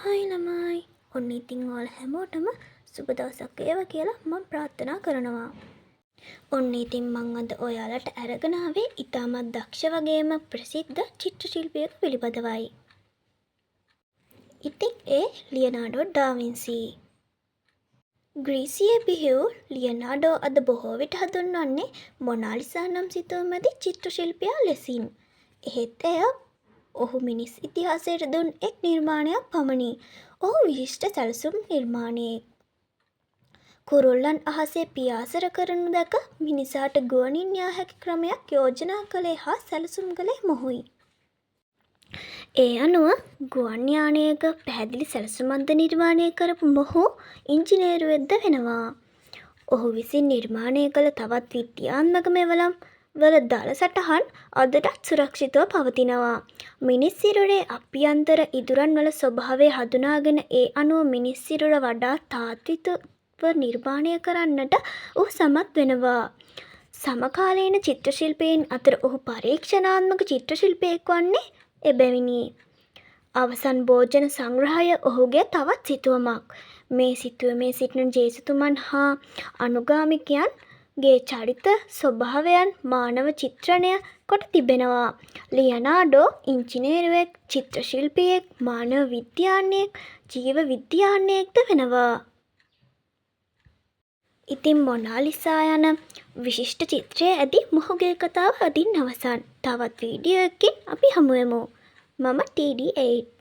Hi ළමයි. ඔන්න ඉතින් ඔයාලා හැමෝටම සුබ දවසක් වේවා කියලා මම ප්‍රාර්ථනා කරනවා. ඔන්න ඉතින් මං අද ඔයාලට අරගෙන ආවේ ඉතාමත් දක්ෂ වගේම ප්‍රසිද්ධ චිත්‍ර ශිල්පියෙකු පිළිබඳවයි. ඉතින් ඒ ලියනාඩෝ ඩා වින්සි. ග්‍රීසියේ බිහි වූ ලියනාඩෝ අද බොහෝ විට හඳුන්වන්නේ මොනාලිසා නම් සිතුවමැති චිත්‍ර ශිල්පියා ලෙසින්. එහෙත් එය ඔහු මිනිස් ඉතිහාසයට දුන් එක් නිර්මාණයක් පමණි. ඔහු විශිෂ්ට සැලසුම් නිර්මාණයෙක්. කුරුල්ලන් අහසේ පියාසර කරනු දැක මිනිසාට ගුවනින් යා හැකි ක්‍රමයක් යෝජනා කළේ හා සැලසුම් කළේ මොහුයි. ඒ අනුව ගුවන් යානයක පැහැදිලි සැලසුමක්ද නිර්මාණය කරපු මොහු ඉංජිනේරුවෙක්ද වෙනවා. ඔහු විසින් නිර්මාණය කළ තවත් විද්‍යාත්මක මෙවලම් වල දළ සටහන් අදටත් සුරක්ෂිතව පවතිනවා. මිනිස් සිරුරේ අභ්‍යන්තර ඉදුරන් වල ස්වභාවය හඳුනාගෙන ඒ අනුව මිනිස් සිරුර වඩා තාත්විකව නිර්මාණය කරන්නට ඔහු සමත් වෙනවා. සමකාලීන චිත්‍ර ශිල්පීන් අතර ඔහු පරීක්ෂණාත්මක චිත්‍ර ශිල්පියෙක් වන්නේ එබැවිනි. අවසන් භෝජන සංග්‍රහය ඔහුගේ තවත් සිතුවමක්. මේ සිතුවමේ සිටින ජේසුතුමන් හා අනුගාමිකයන් ගේ චරිත ස්වභාවයන් මානව චිත්‍රණය කොට තිබෙනවා. ලියනාඩෝ ඉංජිනේරුවෙක්, චිත්‍ර ශිල්පියෙක්, මානව විද්‍යාඥයෙක්, ජීව විද්‍යාඥයෙක්ද වෙනවා. ඉතින් මොනාලිසා යන විශිෂ්ට චිත්‍රය ඇති මොහුගේ කතාව අදින් අවසන්. තවත් වීඩියෝ එකකින් අපි හමුවෙමු. මම TD8.